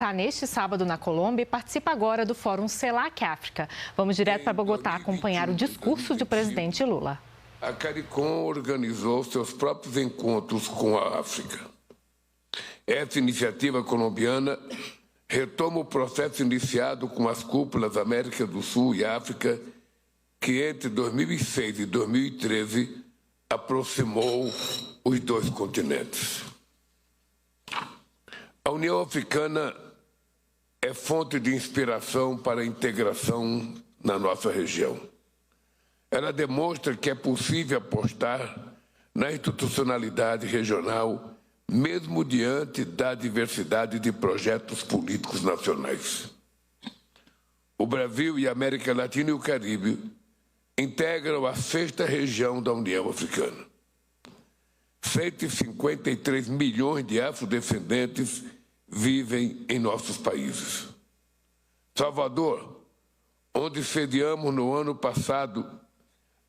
Está neste sábado na Colômbia e participa agora do Fórum CELAC África. Vamos direto para Bogotá acompanhar o discurso do presidente Lula. A CARICOM organizou seus próprios encontros com a África. Essa iniciativa colombiana retoma o processo iniciado com as cúpulas América do Sul e África, que entre 2006 e 2013 aproximou os dois continentes. A União Africana é fonte de inspiração para a integração na nossa região. Ela demonstra que é possível apostar na institucionalidade regional, mesmo diante da diversidade de projetos políticos nacionais. O Brasil e a América Latina e o Caribe integram a 6ª região da União Africana. 153 milhões de afrodescendentes vivem em nossos países. Salvador, onde sediamos no ano passado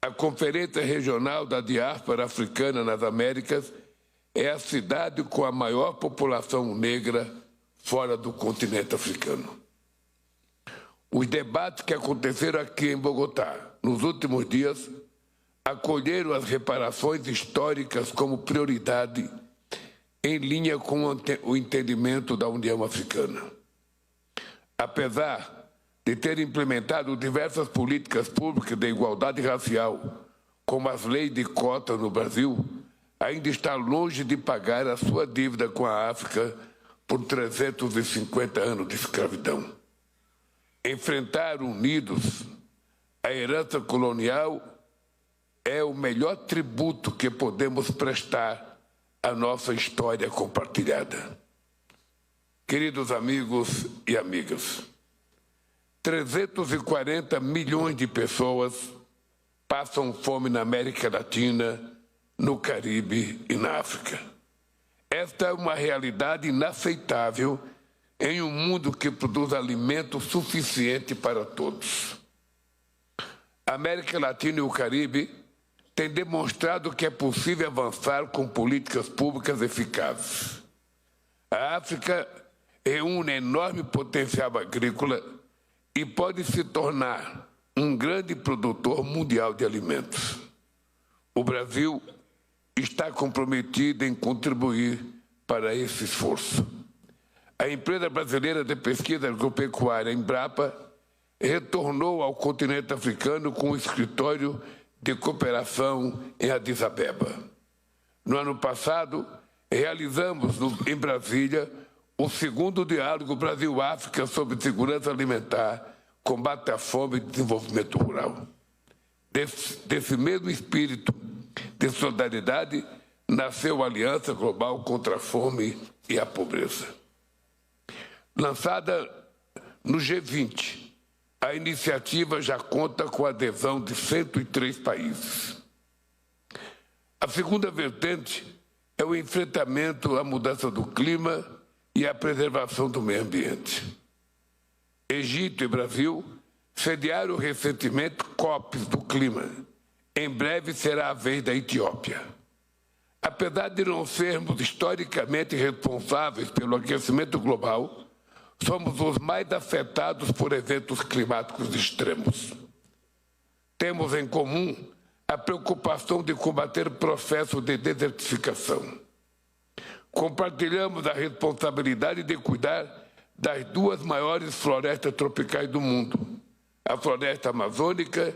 a Conferência Regional da Diáspora Africana nas Américas, é a cidade com a maior população negra fora do continente africano. Os debates que aconteceram aqui em Bogotá nos últimos dias acolheram as reparações históricas como prioridade em linha com o entendimento da União Africana. Apesar de ter implementado diversas políticas públicas de igualdade racial, como as leis de cota no Brasil, ainda está longe de pagar a sua dívida com a África por 350 anos de escravidão. Enfrentar unidos a herança colonial é o melhor tributo que podemos prestar à nossa história compartilhada. Queridos amigos e amigas, 340 milhões de pessoas passam fome na América Latina, no Caribe e na África. Esta é uma realidade inaceitável em um mundo que produz alimento suficiente para todos. A América Latina e o Caribe têm demonstrado que é possível avançar com políticas públicas eficazes. A África reúne enorme potencial agrícola e pode se tornar um grande produtor mundial de alimentos. O Brasil está comprometido em contribuir para esse esforço. A empresa brasileira de pesquisa agropecuária, Embrapa, retornou ao continente africano com um escritório de cooperação em Addis Abeba. No ano passado, realizamos em Brasília o 2º diálogo Brasil-África sobre segurança alimentar, combate à fome e desenvolvimento rural. Desse mesmo espírito de solidariedade nasceu a Aliança Global contra a Fome e a Pobreza. Lançada no G20, a iniciativa já conta com a adesão de 103 países. A segunda vertente é o enfrentamento à mudança do clima e a preservação do meio ambiente. Egito e Brasil sediaram recentemente COPs do clima. Em breve será a vez da Etiópia. Apesar de não sermos historicamente responsáveis pelo aquecimento global, somos os mais afetados por eventos climáticos extremos. Temos em comum a preocupação de combater o processo de desertificação. Compartilhamos a responsabilidade de cuidar das 2 maiores florestas tropicais do mundo, a floresta amazônica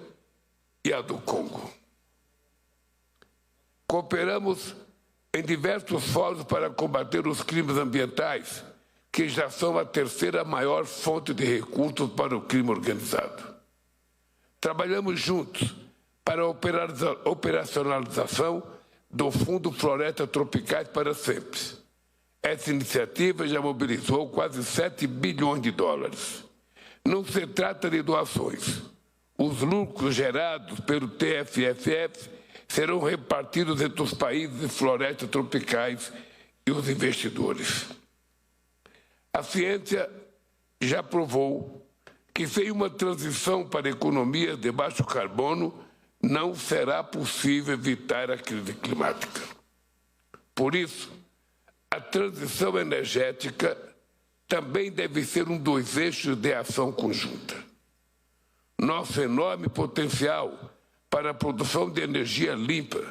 e a do Congo. Cooperamos em diversos fóruns para combater os crimes ambientais, que já são a 3ª maior fonte de recursos para o crime organizado. Trabalhamos juntos para a operacionalização do Fundo Floresta Tropicais para Sempre. Essa iniciativa já mobilizou quase 7 bilhões de dólares. Não se trata de doações. Os lucros gerados pelo TFFF serão repartidos entre os países de florestas tropicais e os investidores. A ciência já provou que sem uma transição para economias de baixo carbono não será possível evitar a crise climática. Por isso, a transição energética também deve ser um dos eixos de ação conjunta. Nosso enorme potencial para a produção de energia limpa,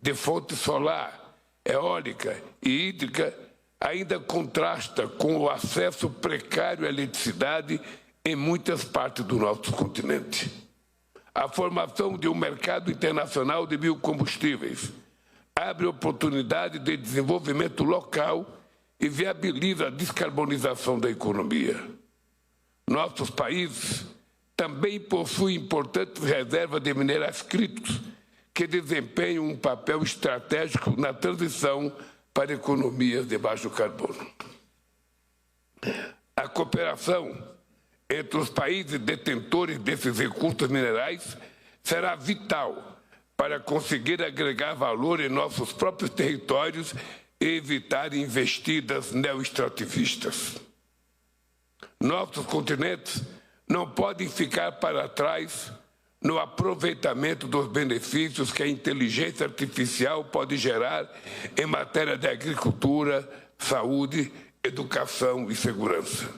de fonte solar, eólica e hídrica, ainda contrasta com o acesso precário à eletricidade em muitas partes do nosso continente. A formação de um mercado internacional de biocombustíveis abre oportunidade de desenvolvimento local e viabiliza a descarbonização da economia. Nossos países também possuem importantes reservas de minerais críticos que desempenham um papel estratégico na transição para economias de baixo carbono. A cooperação entre os países detentores desses recursos minerais será vital para conseguir agregar valor em nossos próprios territórios e evitar investidas neoextrativistas. Nossos continentes não podem ficar para trás no aproveitamento dos benefícios que a inteligência artificial pode gerar em matéria de agricultura, saúde, educação e segurança.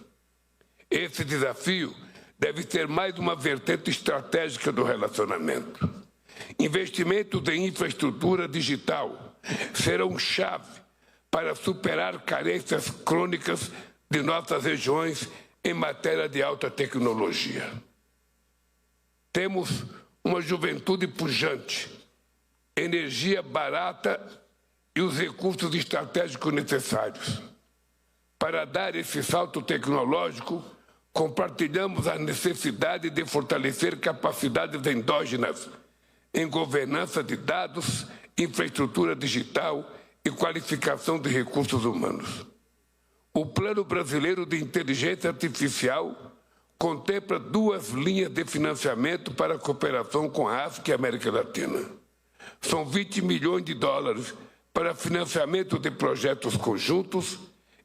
Esse desafio deve ser mais uma vertente estratégica do relacionamento. Investimentos em infraestrutura digital serão chave para superar carências crônicas de nossas regiões em matéria de alta tecnologia. Temos uma juventude pujante, energia barata e os recursos estratégicos necessários. Para dar esse salto tecnológico, compartilhamos a necessidade de fortalecer capacidades endógenas em governança de dados, infraestrutura digital e qualificação de recursos humanos. O Plano Brasileiro de Inteligência Artificial contempla 2 linhas de financiamento para a cooperação com a África e a América Latina. São 20 milhões de dólares para financiamento de projetos conjuntos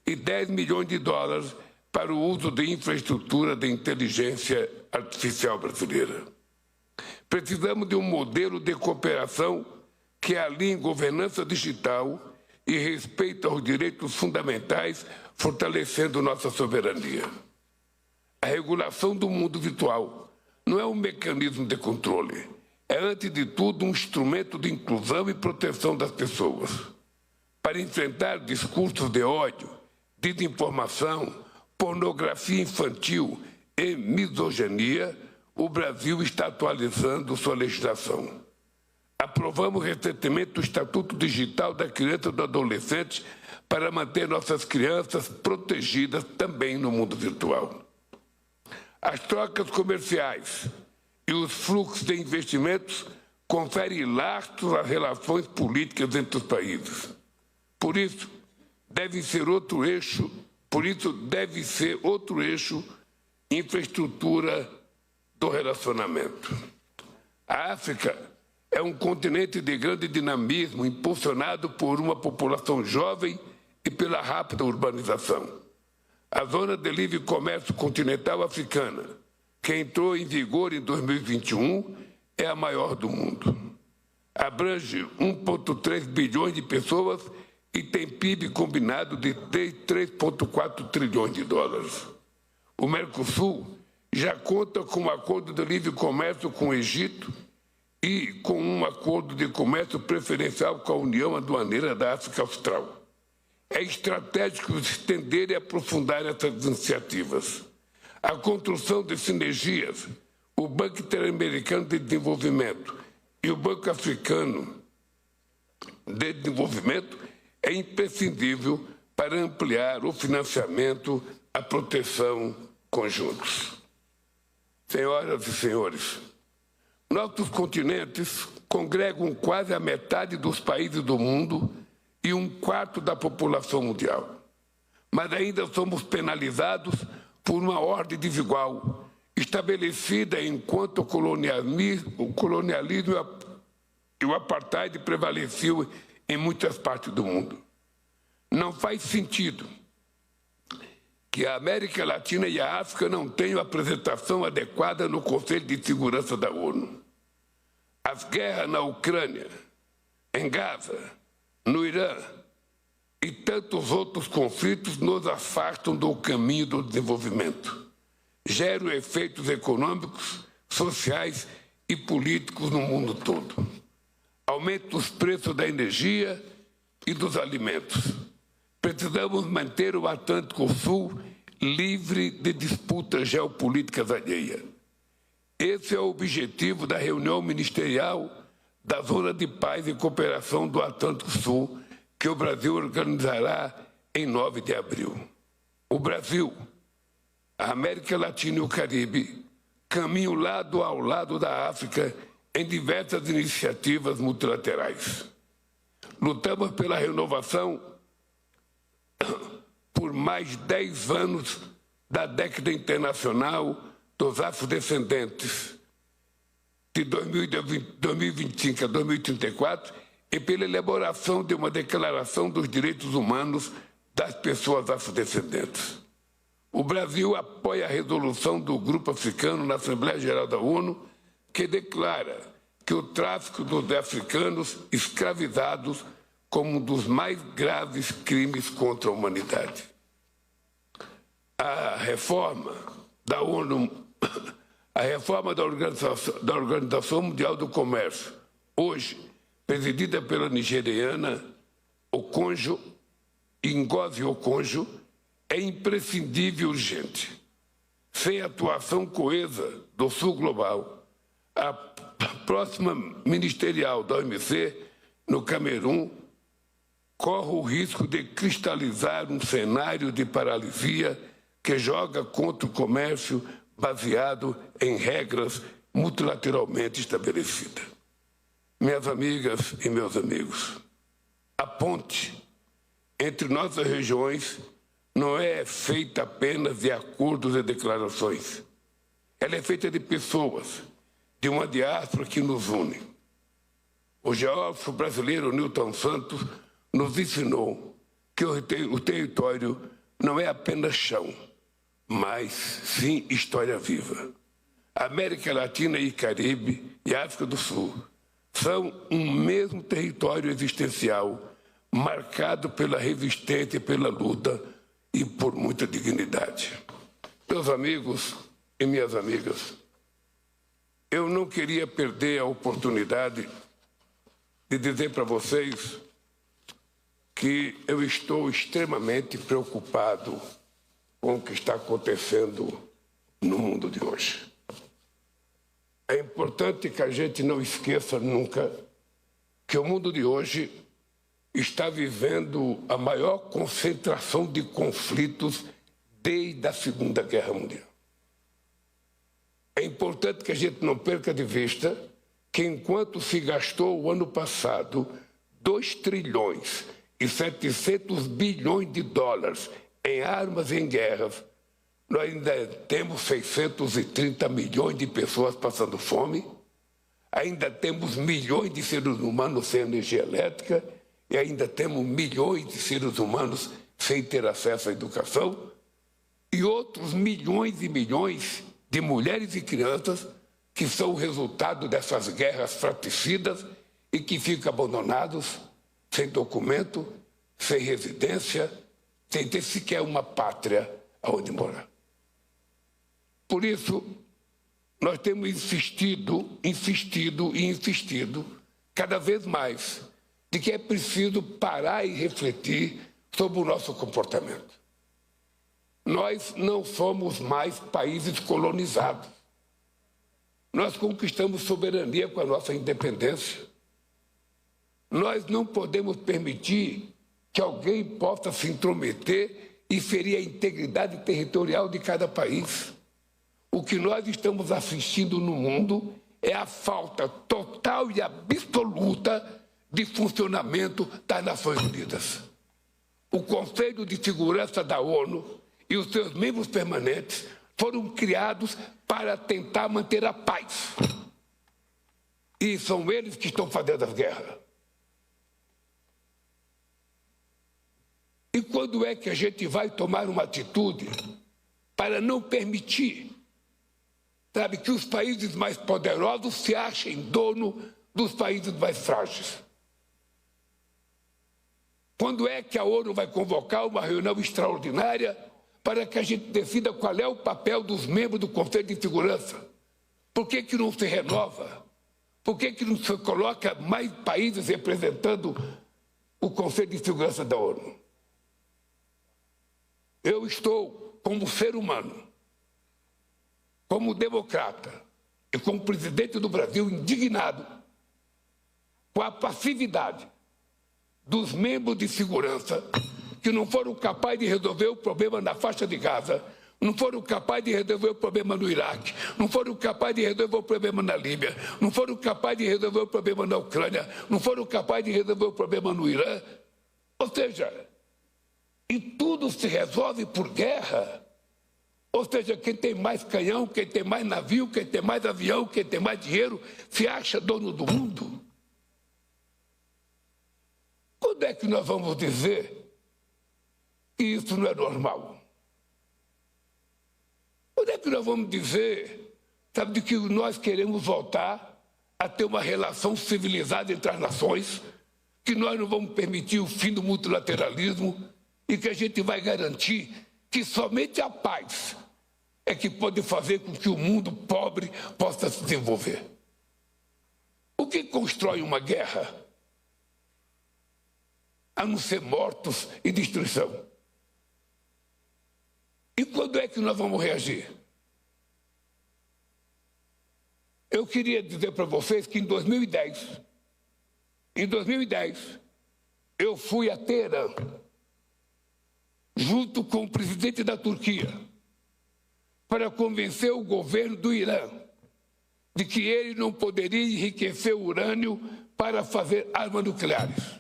e 10 milhões de dólares para o uso de infraestrutura de inteligência artificial brasileira. Precisamos de um modelo de cooperação que alinhe governança digital e respeito aos direitos fundamentais, fortalecendo nossa soberania. A regulação do mundo virtual não é um mecanismo de controle, é, antes de tudo, um instrumento de inclusão e proteção das pessoas. Para enfrentar discursos de ódio, desinformação, pornografia infantil e misoginia, o Brasil está atualizando sua legislação. Aprovamos recentemente o Estatuto Digital da Criança e do Adolescente para manter nossas crianças protegidas também no mundo virtual. As trocas comerciais e os fluxos de investimentos conferem lastros às relações políticas entre os países. Por isso, deve ser outro eixo infraestrutura do relacionamento. A África é um continente de grande dinamismo, impulsionado por uma população jovem e pela rápida urbanização. A Zona de Livre Comércio Continental Africana, que entrou em vigor em 2021, é a maior do mundo. Abrange 1,3 bilhões de pessoas e tem PIB combinado de 3,4 trilhões de dólares. O Mercosul já conta com um acordo de livre comércio com o Egito e com um acordo de comércio preferencial com a União Aduaneira da África Austral. É estratégico estender e aprofundar essas iniciativas. A construção de sinergias, o Banco Interamericano de Desenvolvimento e o Banco Africano de Desenvolvimento é imprescindível para ampliar o financiamento, a proteção conjuntos. Senhoras e senhores, nossos continentes congregam quase a metade dos países do mundo e 1/4 da população mundial. Mas ainda somos penalizados por uma ordem desigual, estabelecida enquanto o colonialismo e o apartheid prevaleciam em muitas partes do mundo. Não faz sentido que a América Latina e a África não tenham apresentação adequada no Conselho de Segurança da ONU. As guerras na Ucrânia, em Gaza, no Irã, e tantos outros conflitos nos afastam do caminho do desenvolvimento. Geram efeitos econômicos, sociais e políticos no mundo todo. Aumenta os preços da energia e dos alimentos. Precisamos manter o Atlântico Sul livre de disputas geopolíticas alheias. Esse é o objetivo da reunião ministerial da Zona de Paz e Cooperação do Atlântico Sul, que o Brasil organizará em 9 de abril. O Brasil, a América Latina e o Caribe caminham lado ao lado da África em diversas iniciativas multilaterais. Lutamos pela renovação por mais 10 anos da década internacional dos afrodescendentes, de 2025 a 2034, e pela elaboração de uma declaração dos direitos humanos das pessoas afrodescendentes. O Brasil apoia a resolução do Grupo Africano na Assembleia Geral da ONU, que declara que o tráfico dos africanos escravizados como um dos mais graves crimes contra a humanidade. A reforma da ONU, a reforma da Organização Mundial do Comércio, hoje presidida pela nigeriana Ngozi Okonjo, é imprescindível e urgente. Sem atuação coesa do Sul Global, a próxima ministerial da OMC no Camerun corre o risco de cristalizar um cenário de paralisia que joga contra o comércio baseado em regras multilateralmente estabelecidas. Minhas amigas e meus amigos, a ponte entre nossas regiões não é feita apenas de acordos e declarações. Ela é feita de pessoas, de uma diáspora que nos une. O geógrafo brasileiro Newton Santos nos ensinou que o território não é apenas chão, mas sim história viva. A América Latina e Caribe e a África do Sul são um mesmo território existencial, marcado pela resistência, pela luta e por muita dignidade. Meus amigos e minhas amigas, eu não queria perder a oportunidade de dizer para vocês que eu estou extremamente preocupado com o que está acontecendo no mundo de hoje. É importante que a gente não esqueça nunca que o mundo de hoje está vivendo a maior concentração de conflitos desde a Segunda Guerra Mundial. É importante que a gente não perca de vista que enquanto se gastou o ano passado 2 trilhões e 700 bilhões de dólares em armas e em guerras, nós ainda temos 630 milhões de pessoas passando fome, ainda temos milhões de seres humanos sem energia elétrica e ainda temos milhões de seres humanos sem ter acesso à educação e outros milhões e milhões de mulheres e crianças que são o resultado dessas guerras fratricidas e que ficam abandonados, sem documento, sem residência, sem ter sequer uma pátria onde morar. Por isso, nós temos insistido cada vez mais de que é preciso parar e refletir sobre o nosso comportamento. Nós não somos mais países colonizados. Nós conquistamos soberania com a nossa independência. Nós não podemos permitir que alguém possa se intrometer e ferir a integridade territorial de cada país. O que nós estamos assistindo no mundo é a falta total e absoluta de funcionamento das Nações Unidas. O Conselho de Segurança da ONU e os seus membros permanentes foram criados para tentar manter a paz. E são eles que estão fazendo as guerras. E quando é que a gente vai tomar uma atitude para não permitir, que os países mais poderosos se achem dono dos países mais frágeis? Quando é que a ONU vai convocar uma reunião extraordinária para que a gente decida qual é o papel dos membros do Conselho de Segurança? Por que não se renova? Por que não se coloca mais países representando o Conselho de Segurança da ONU? Eu estou, como ser humano, como democrata e como presidente do Brasil, indignado com a passividade dos membros de segurança que não foram capazes de resolver o problema na faixa de Gaza, não foram capazes de resolver o problema no Iraque, não foram capazes de resolver o problema na Líbia, não foram capazes de resolver o problema na Ucrânia, não foram capazes de resolver o problema no Irã. Ou seja, e tudo se resolve por guerra. Ou seja, quem tem mais canhão, quem tem mais navio, quem tem mais avião, quem tem mais dinheiro, se acha dono do mundo. Quando é que nós vamos dizer que isso não é normal? Quando é que nós vamos dizer, sabe, de que nós queremos voltar a ter uma relação civilizada entre as nações, que nós não vamos permitir o fim do multilateralismo e que a gente vai garantir que somente a paz é que pode fazer com que o mundo pobre possa se desenvolver? O que constrói uma guerra, a não ser mortos e destruição? E quando é que nós vamos reagir? Eu queria dizer para vocês que em 2010, eu fui a Teherã, junto com o presidente da Turquia, para convencer o governo do Irã de que ele não poderia enriquecer o urânio para fazer armas nucleares.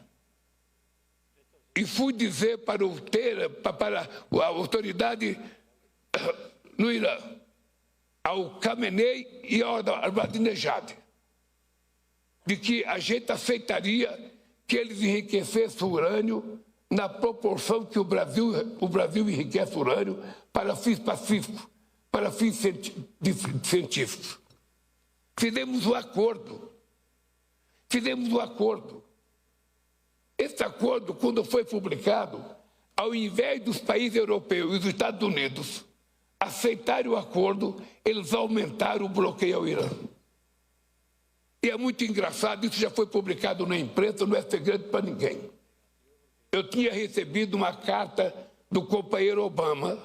E fui dizer para a autoridade no Irã, ao Khamenei e ao Ahmadinejad, de que a gente aceitaria que eles enriquecessem o urânio na proporção que o Brasil enriquece o urânio para fins pacíficos, para fins científicos. Fizemos um acordo. Esse acordo, quando foi publicado, ao invés dos países europeus e dos Estados Unidos aceitarem o acordo, eles aumentaram o bloqueio ao Irã. E é muito engraçado, isso já foi publicado na imprensa, não é segredo para ninguém. Eu tinha recebido uma carta do companheiro Obama,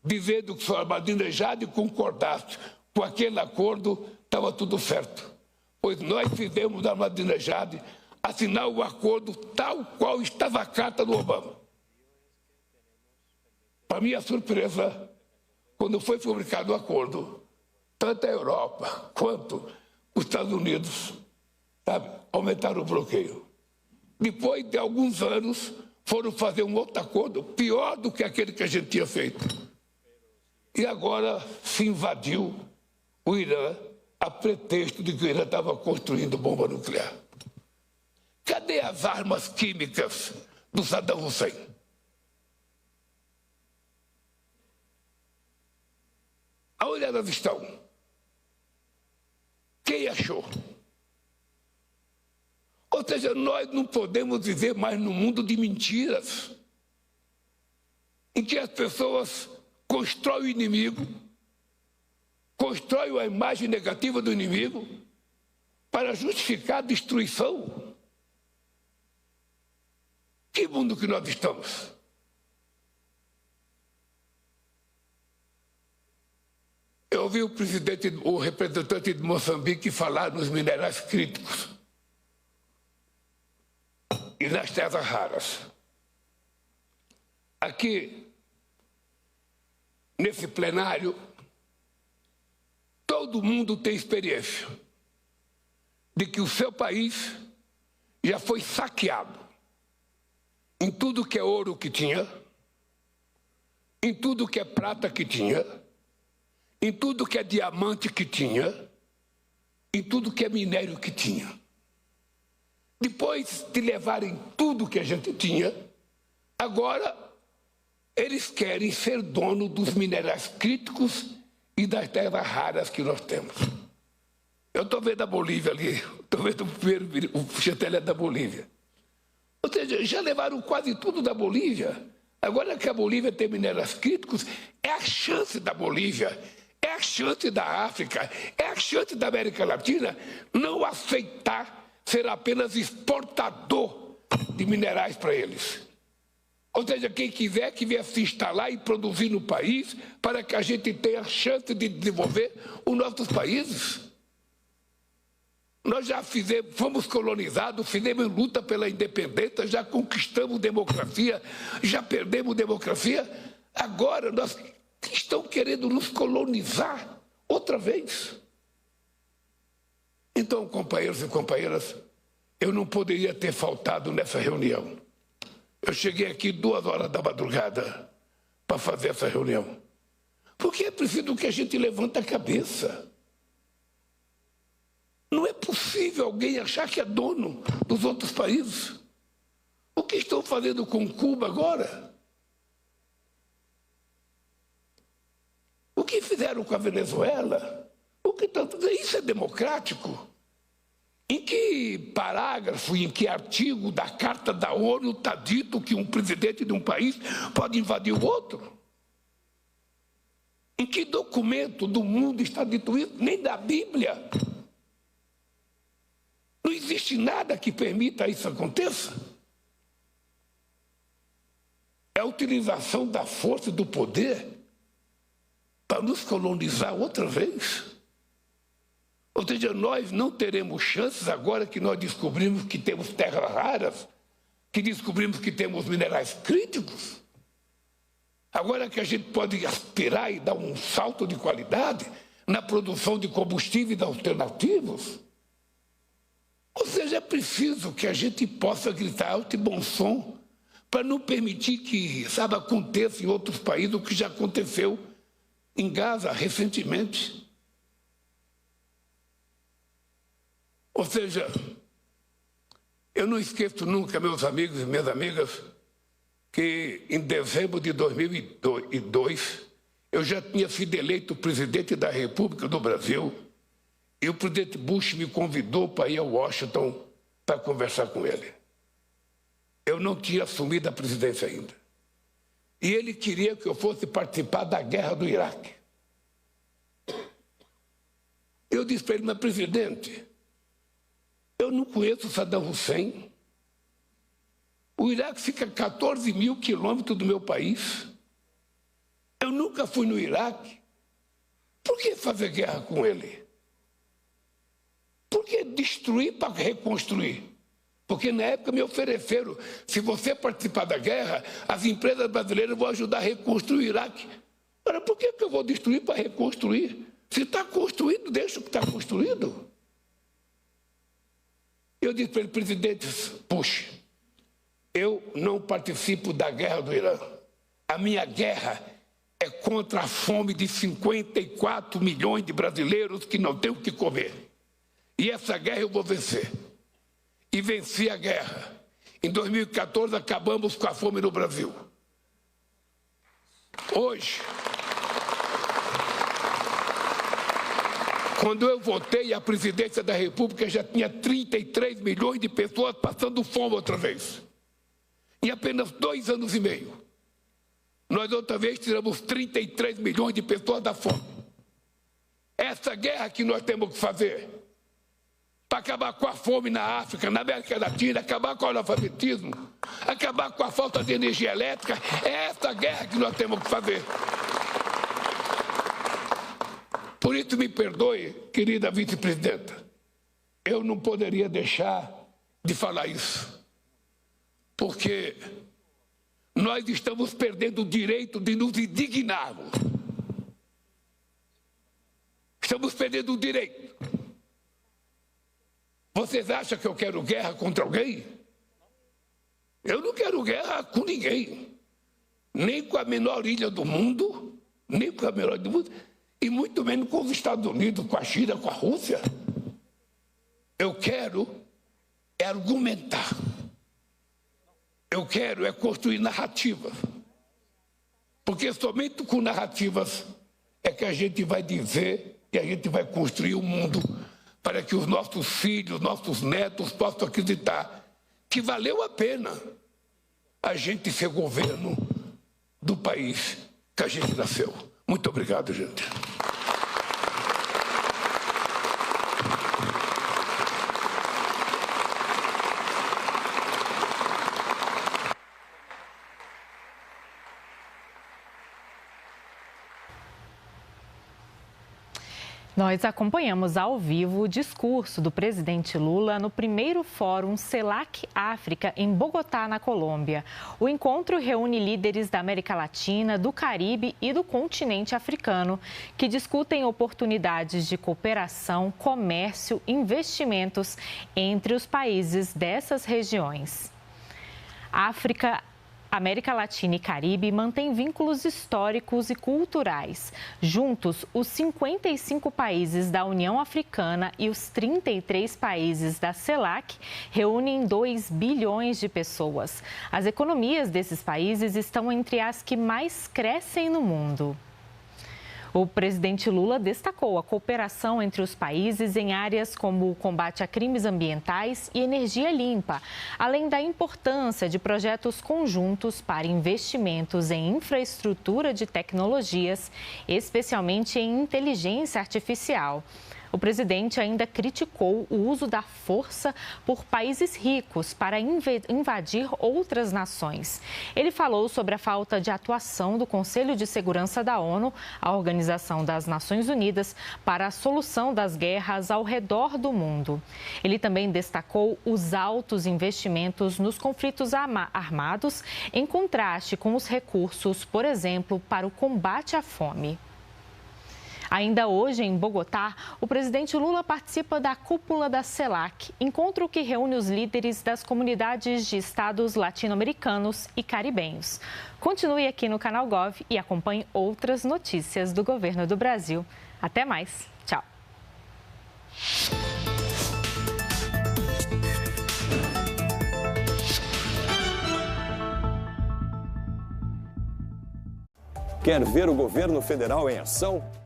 dizendo que se o Ahmadinejad concordasse com aquele acordo, estava tudo certo. Pois nós fizemos da Ahmadinejad assinar o acordo tal qual estava a carta do Obama. Para minha surpresa, quando foi publicado o acordo, tanto a Europa quanto os Estados Unidos, sabe, aumentaram o bloqueio. Depois de alguns anos, foram fazer um outro acordo, pior do que aquele que a gente tinha feito. E agora se invadiu o Irã a pretexto de que o Irã estava construindo bomba nuclear. Cadê as armas químicas do Saddam Hussein? Aonde elas estão? Quem achou? Ou seja, nós não podemos viver mais num mundo de mentiras, em que as pessoas constroem o inimigo, constroem a imagem negativa do inimigo para justificar a destruição. Que mundo que nós estamos? Eu ouvi o representante de Moçambique falar nos minerais críticos e nas terras raras. Aqui, nesse plenário, todo mundo tem experiência de que o seu país já foi saqueado em tudo que é ouro que tinha, em tudo que é prata que tinha, em tudo que é diamante que tinha, em tudo que é minério que tinha. Depois de levarem tudo que a gente tinha, agora eles querem ser dono dos minerais críticos e das terras raras que nós temos. Eu estou vendo a Bolívia ali, estou vendo o chanceler da Bolívia. Ou seja, já levaram quase tudo da Bolívia. Agora que a Bolívia tem minérios críticos, é a chance da Bolívia, é a chance da África, é a chance da América Latina não aceitar ser apenas exportador de minerais para eles. Ou seja, quem quiser que venha se instalar e produzir no país para que a gente tenha a chance de desenvolver os nossos países. Nós já fomos colonizados, fizemos luta pela independência, já conquistamos democracia, já perdemos democracia. Agora nós estão querendo nos colonizar outra vez. Então, companheiros e companheiras, eu não poderia ter faltado nessa reunião. Eu cheguei aqui 2 horas da madrugada para fazer essa reunião. Porque é preciso que a gente levante a cabeça. Não é possível alguém achar que é dono dos outros países. O que estão fazendo com Cuba agora? O que fizeram com a Venezuela? O que estão fazendo? Isso é democrático? Em que parágrafo, em que artigo da Carta da ONU está dito que um presidente de um país pode invadir o outro? Em que documento do mundo está dito isso? Nem da Bíblia. Não existe nada que permita isso aconteça. É a utilização da força e do poder para nos colonizar outra vez. Ou seja, nós não teremos chances agora que nós descobrimos que temos terras raras, que descobrimos que temos minerais críticos. Agora que a gente pode aspirar e dar um salto de qualidade na produção de combustíveis alternativos. Ou seja, é preciso que a gente possa gritar alto e bom som para não permitir que, sabe, aconteça em outros países o que já aconteceu em Gaza recentemente. Ou seja, eu não esqueço nunca, meus amigos e minhas amigas, que em dezembro de 2002 eu já tinha sido eleito presidente da República do Brasil e o presidente Bush me convidou para ir a Washington para conversar com ele. Eu não tinha assumido a presidência ainda. E ele queria que eu fosse participar da guerra do Iraque. Eu disse para ele, mas presidente, eu não conheço Saddam Hussein. O Iraque fica a 14 mil quilômetros do meu país. Eu nunca fui no Iraque. Por que fazer guerra com ele? Por que destruir para reconstruir? Porque na época me ofereceram, se você participar da guerra, as empresas brasileiras vão ajudar a reconstruir o Iraque. Ora, por que eu vou destruir para reconstruir? Se está construído, deixa o que está construído. Eu disse para ele, presidente Bush, eu não participo da guerra do Irã. A minha guerra é contra a fome de 54 milhões de brasileiros que não têm o que comer. E essa guerra eu vou vencer. E venci a guerra. Em 2014, acabamos com a fome no Brasil. Hoje, quando eu votei a presidência da República, já tinha 33 milhões de pessoas passando fome outra vez. Em apenas 2 anos e meio. Nós outra vez tiramos 33 milhões de pessoas da fome. Essa guerra que nós temos que fazer para acabar com a fome na África, na América Latina, acabar com o analfabetismo, acabar com a falta de energia elétrica, é essa guerra que nós temos que fazer. Por isso, me perdoe, querida vice-presidenta, eu não poderia deixar de falar isso, porque nós estamos perdendo o direito de nos indignarmos. Estamos perdendo o direito. Vocês acham que eu quero guerra contra alguém? Eu não quero guerra com ninguém. Nem com a menor ilha do mundo, nem com a menor ilha do mundo, e muito menos com os Estados Unidos, com a China, com a Rússia. Eu quero é argumentar. Eu quero é construir narrativas. Porque somente com narrativas é que a gente vai dizer e a gente vai construir um mundo para que os nossos filhos, nossos netos possam acreditar que valeu a pena a gente ser governo do país que a gente nasceu. Muito obrigado, gente. Nós acompanhamos ao vivo o discurso do presidente Lula no primeiro Fórum CELAC África, em Bogotá, na Colômbia. O encontro reúne líderes da América Latina, do Caribe e do continente africano, que discutem oportunidades de cooperação, comércio, investimentos entre os países dessas regiões. África, América Latina e Caribe mantêm vínculos históricos e culturais. Juntos, os 55 países da União Africana e os 33 países da CELAC reúnem 2 bilhões de pessoas. As economias desses países estão entre as que mais crescem no mundo. O presidente Lula destacou a cooperação entre os países em áreas como o combate a crimes ambientais e energia limpa, além da importância de projetos conjuntos para investimentos em infraestrutura de tecnologias, especialmente em inteligência artificial. O presidente ainda criticou o uso da força por países ricos para invadir outras nações. Ele falou sobre a falta de atuação do Conselho de Segurança da ONU, a Organização das Nações Unidas, para a solução das guerras ao redor do mundo. Ele também destacou os altos investimentos nos conflitos armados, em contraste com os recursos, por exemplo, para o combate à fome. Ainda hoje, em Bogotá, o presidente Lula participa da cúpula da CELAC, encontro que reúne os líderes das comunidades de estados latino-americanos e caribenhos. Continue aqui no Canal Gov e acompanhe outras notícias do governo do Brasil. Até mais. Tchau. Quer ver o governo federal em ação?